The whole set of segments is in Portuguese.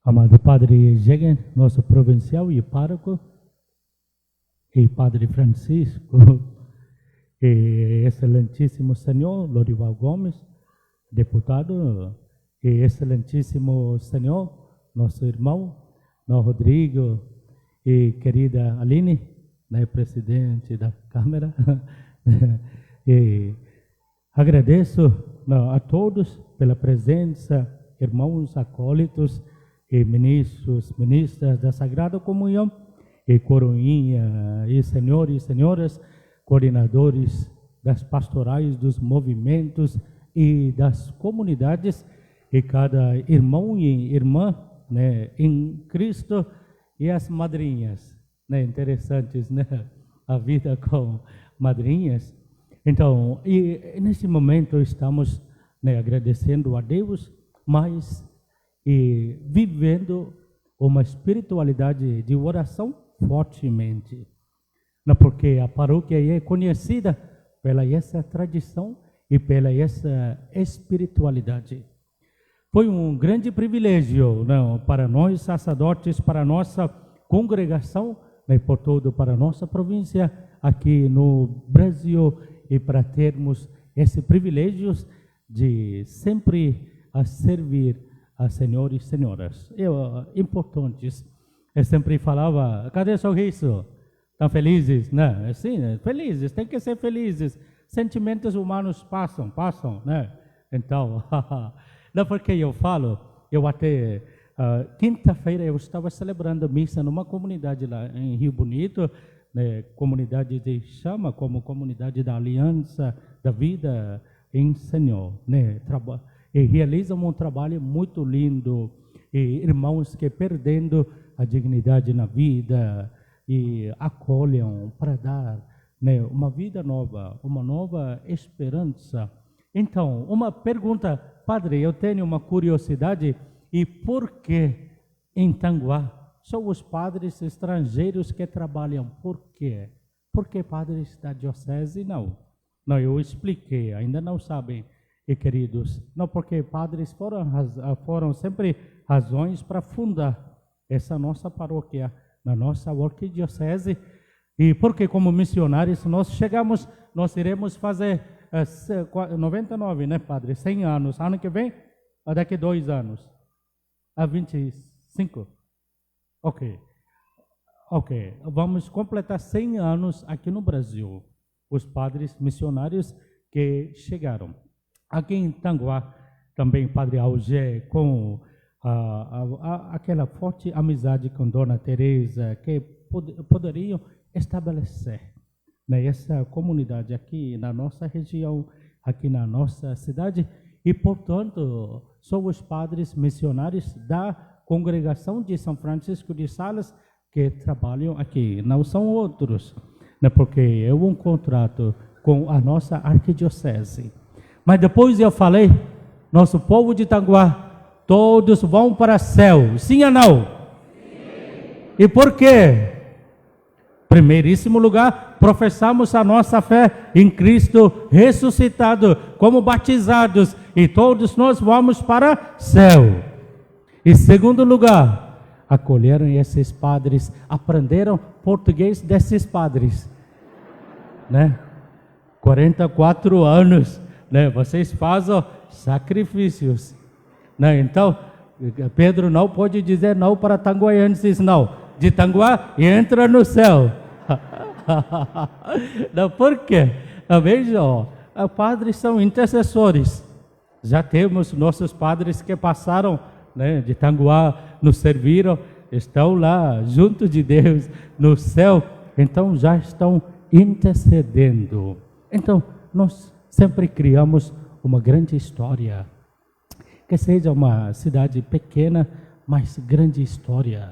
Amado Padre Jegan, nosso provincial e pároco, e Padre Francisco, e excelentíssimo senhor Lorival Gomes, deputado, e excelentíssimo senhor, nosso irmão, Rodrigo, e querida Aline, né, presidente da Câmara, e agradeço a todos pela presença, irmãos acólitos, e ministros, ministras da Sagrada Comunhão, e coroinha, e senhores e senhoras, coordenadores das pastorais, dos movimentos e das comunidades, e cada irmão e irmã, né, em Cristo, e as madrinhas, né, interessantes, né, a vida com madrinhas. Então, e nesse momento estamos, né, agradecendo a Deus, mas e vivendo uma espiritualidade de oração fortemente. Não, porque a paróquia é conhecida pela essa tradição e pela essa espiritualidade. Foi um grande privilégio, não, para nós sacerdotes, para a nossa congregação, né, por todo para a nossa província aqui no Brasil, e para termos esse privilégio de sempre servir a senhores e senhoras, importantes. Eu sempre falava, cadê o sorriso? Estão felizes? Né? Sim, felizes, tem que ser felizes. Sentimentos humanos passam, né? Então, não, porque eu falo, eu até, quinta-feira eu estava celebrando missa numa comunidade lá em Rio Bonito, né, comunidade de chama como comunidade da Aliança da Vida em Senhor, né? E realizam um trabalho muito lindo, e irmãos que perdendo a dignidade na vida e acolhem para dar, né, uma vida nova, uma nova esperança. Então, uma pergunta, padre, eu tenho uma curiosidade, e por que em Tanguá só os padres estrangeiros que trabalham? Por quê? Por que padres da diocese não? Não, eu expliquei, ainda não sabem. E queridos, não, porque padres foram sempre razões para fundar essa nossa paróquia, na nossa arquidiocese, e porque como missionários nós iremos fazer 99, né, padre? 100 anos, ano que vem, daqui 2 anos, a 25, ok, vamos completar 100 anos aqui no Brasil, os padres missionários que chegaram. Aqui em Tanguá, também Padre Algé, com aquela forte amizade com Dona Teresa, que poderiam estabelecer, né, essa comunidade aqui na nossa região, aqui na nossa cidade, e, portanto, são os padres missionários da congregação de São Francisco de Sales que trabalham aqui, não são outros, né, porque é um contrato com a nossa arquidiocese. Mas depois eu falei, nosso povo de Tanguá, todos vão para o céu, sim ou não? Sim. E por quê? Primeiríssimo lugar, professamos a nossa fé em Cristo ressuscitado, como batizados, e todos nós vamos para o céu. E segundo lugar, acolheram esses padres, aprenderam português desses padres, né? 44 anos. Né, vocês fazem sacrifícios, né? Então Pedro não pode dizer não para tanguaienses, não. De Tanguá entra no céu. Não, por quê? Vejam, padres são intercessores. Já temos nossos padres que passaram, né, de Tanguá, nos serviram, estão lá junto de Deus no céu, então já estão intercedendo. Então nós sempre criamos uma grande história, que seja uma cidade pequena, mas grande história,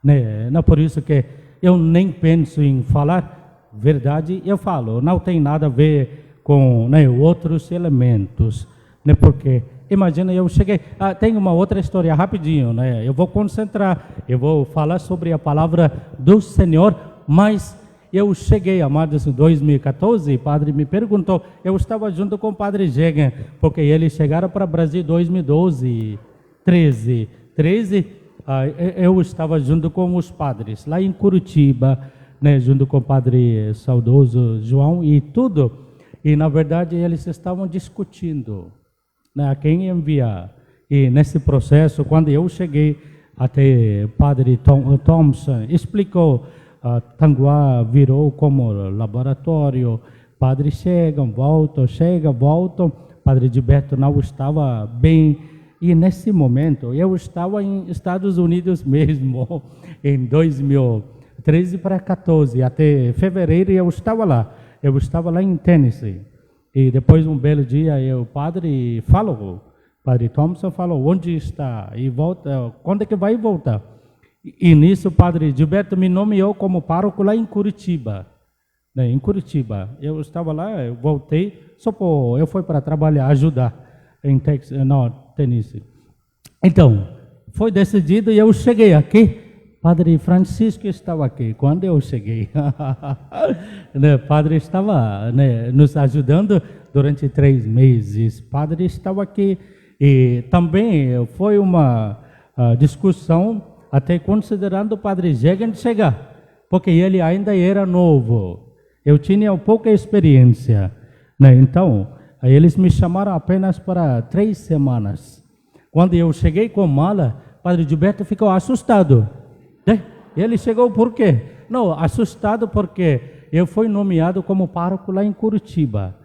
né? Não, por isso que eu nem penso em falar verdade, eu falo, não tem nada a ver com, né, outros elementos, né? Porque, imagina, eu cheguei, tem uma outra história rapidinho, né? Eu vou concentrar, eu vou falar sobre a palavra do Senhor, mas eu cheguei, amados, em 2014, o padre me perguntou, eu estava junto com o padre Jegan, porque eles chegaram para o Brasil em 2012, 13, eu estava junto com os padres lá em Curitiba, né, junto com o padre saudoso João e tudo. E na verdade eles estavam discutindo, né, a quem enviar. E nesse processo, quando eu cheguei até padre Thompson, explicou, Tanguá virou como laboratório, padres chegam, voltam, padre Gilberto não estava bem. E nesse momento, eu estava em Estados Unidos mesmo, em 2013 para 14, até fevereiro eu estava lá em Tennessee. E depois, um belo dia, o padre Thompson falou, onde está? E volta, quando é que vai voltar? E nisso o padre Gilberto me nomeou como pároco lá em Curitiba. Né, em Curitiba. Eu estava lá, eu voltei, eu fui para trabalhar, ajudar em Tennessee. Então, foi decidido e eu cheguei aqui. Padre Francisco estava aqui. Quando eu cheguei, né, o padre estava, né, nos ajudando durante 3 meses. O padre estava aqui e também foi uma discussão até considerando o padre Jegan chegar, porque ele ainda era novo. Eu tinha pouca experiência, né? Então, eles me chamaram apenas para 3 semanas. Quando eu cheguei com mala, o padre Gilberto ficou assustado. Né? Ele chegou por quê? Não, assustado porque eu fui nomeado como pároco lá em Curitiba.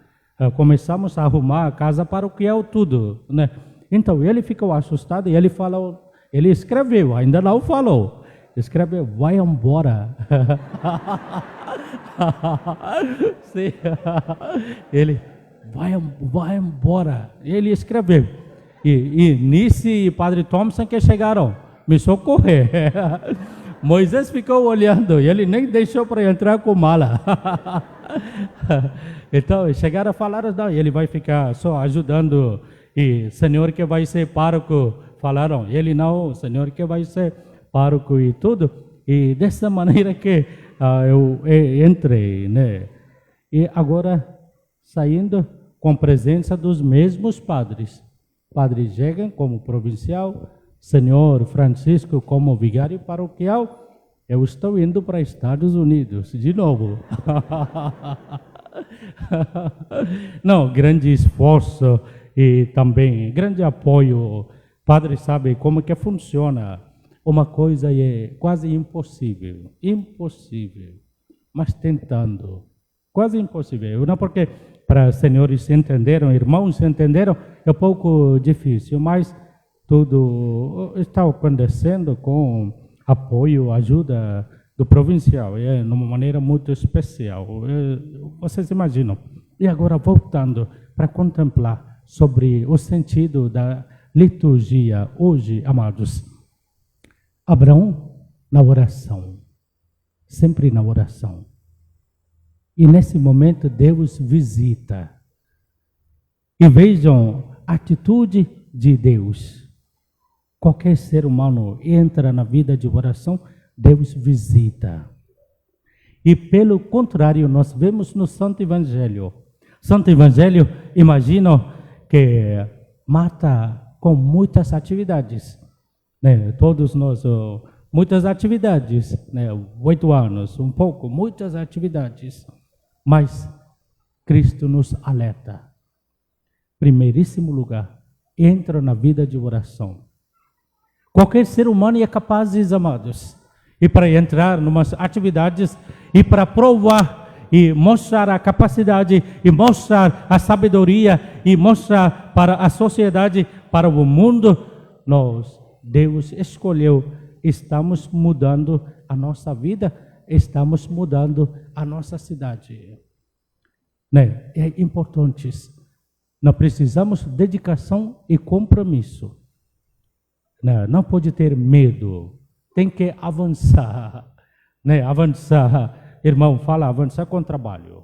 Começamos a arrumar a casa paroquial, tudo, né? Então, ele ficou assustado e ele escreveu, ainda não falou. Escreveu, vai embora. Sim. Ele, vai embora. Ele escreveu. E Nice e padre Thompson que chegaram me socorrer. Moisés ficou olhando e ele nem deixou para entrar com mala. Então, chegaram a falar, não, ele vai ficar só ajudando. E senhor que vai ser pároco, falaram, ele não, senhor que vai ser pároco e tudo. E dessa maneira que eu entrei, né? E agora, saindo com presença dos mesmos padres. Padre Jegan como provincial, senhor Francisco como vigário paroquial, eu estou indo para Estados Unidos de novo. Não, grande esforço e também grande apoio. Padre sabe como que funciona. Uma coisa é quase impossível, mas tentando, quase impossível. Não porque para senhores entenderam, irmãos entenderam, é um pouco difícil, mas tudo está acontecendo com apoio, ajuda do provincial, de uma maneira muito especial. Vocês imaginam? E agora voltando para contemplar sobre o sentido da liturgia hoje, amados. Abraão na oração, sempre na oração. E nesse momento Deus visita. E vejam a atitude de Deus. Qualquer ser humano entra na vida de oração, Deus visita. E pelo contrário, nós vemos no Santo Evangelho. Santo Evangelho, imagino que mata com muitas atividades. Né? Todos nós, muitas atividades, né? 8 anos, um pouco, muitas atividades. Mas Cristo nos alerta. Primeiríssimo lugar, entra na vida de oração. Qualquer ser humano é capaz, amados, e para entrar em umas atividades e para provar e mostrar a capacidade e mostrar a sabedoria e mostrar para a sociedade, para o mundo, Deus escolheu, estamos mudando a nossa vida, estamos mudando a nossa cidade. Né? É importante. Nós precisamos de dedicação e compromisso. Não pode ter medo, tem que avançar. Né? Avançar, irmão, fala avançar com trabalho.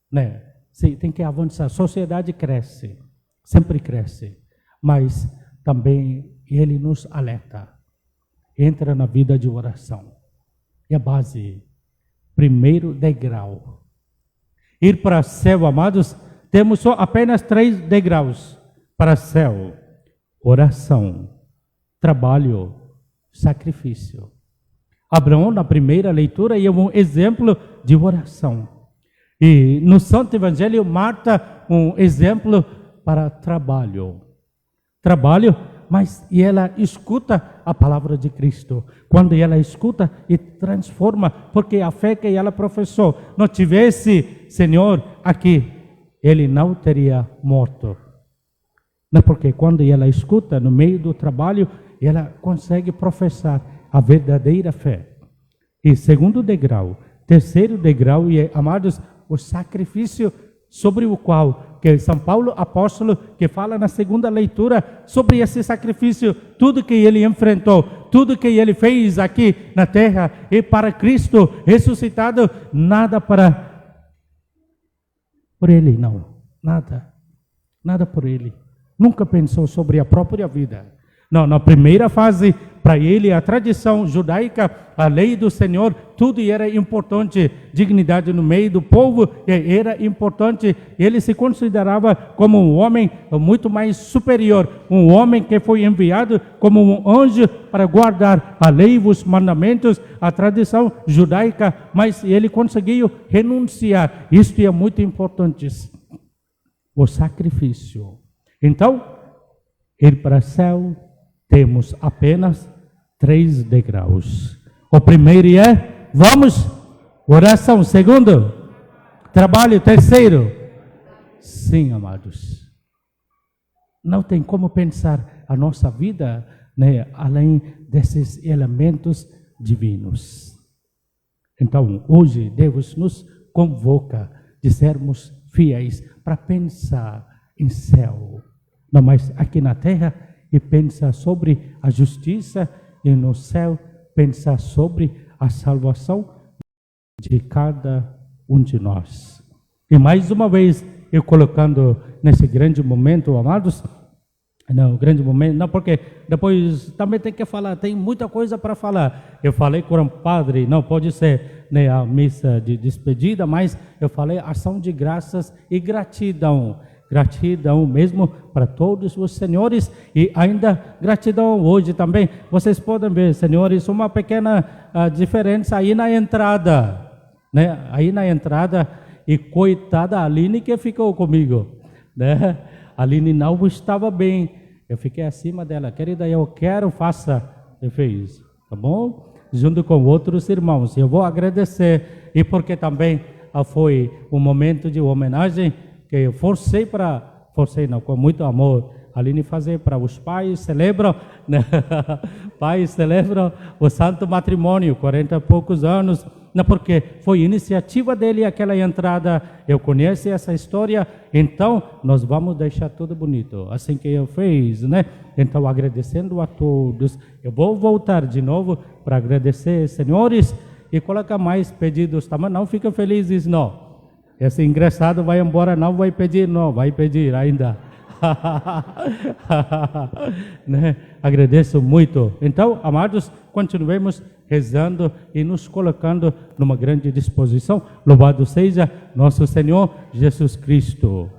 Né? Sim, tem que avançar. A sociedade cresce, sempre cresce, mas também Ele nos alerta. Entra na vida de oração. É a base, primeiro degrau. Ir para o céu, amados, temos só apenas 3 degraus para o céu. Oração, trabalho sacrifício. Abraão, na primeira leitura, é um exemplo de oração. E no Santo Evangelho, Marta, um exemplo para trabalho. Trabalho, mas ela escuta a palavra de Cristo. Quando ela escuta e transforma, porque a fé que ela professou, não tivesse Senhor aqui, ele não teria morto. Não, porque quando ela escuta, no meio do trabalho, ela consegue professar a verdadeira fé. E segundo degrau, terceiro degrau, e amados, o sacrifício sobre o qual, que São Paulo apóstolo, que fala na segunda leitura, sobre esse sacrifício, tudo que ele enfrentou, tudo que ele fez aqui na terra, e para Cristo ressuscitado, nada por ele, não, nada por ele. Nunca pensou sobre a própria vida. Não, na primeira fase, para ele, a tradição judaica, a lei do Senhor, tudo era importante. Dignidade no meio do povo era importante. Ele se considerava como um homem muito mais superior. Um homem que foi enviado como um anjo para guardar a lei e os mandamentos, a tradição judaica. Mas ele conseguiu renunciar. Isso é muito importante. O sacrifício. Então, ir para o céu, temos apenas 3 degraus. O primeiro é, vamos, oração. Segundo, trabalho. Terceiro, sim, amados. Não tem como pensar a nossa vida, né, além desses elementos divinos. Então, hoje, Deus nos convoca de sermos fiéis para pensar em céu. Não mais aqui na terra, e pensar sobre a justiça, e no céu pensar sobre a salvação de cada um de nós. E mais uma vez, eu colocando nesse grande momento, amados, não, grande momento, não, porque depois também tem que falar, tem muita coisa para falar. Eu falei com o padre, não pode ser, né, a missa de despedida, mas eu falei ação de graças e gratidão. Gratidão mesmo para todos os senhores, e ainda gratidão hoje também. Vocês podem ver, senhores, uma pequena diferença aí na entrada, né? Aí na entrada, e coitada a Aline que ficou comigo, né? A Aline não estava bem, eu fiquei acima dela, querida, eu quero, faça, eu fiz, tá bom? Junto com outros irmãos, eu vou agradecer, e porque também foi um momento de homenagem, que eu forcei não, com muito amor, Aline fazer para os pais, celebram, né? Pais celebram o santo matrimônio, 40 e poucos anos, não, porque foi iniciativa dele aquela entrada, eu conheço essa história, então nós vamos deixar tudo bonito, assim que eu fiz, né? Então, agradecendo a todos, eu vou voltar de novo para agradecer, senhores, e colocar mais pedidos, também não fiquem felizes, não. Esse engraçado vai embora, não vai pedir, não, vai pedir ainda. Né? Agradeço muito. Então, amados, continuemos rezando e nos colocando numa grande disposição. Louvado seja nosso Senhor Jesus Cristo.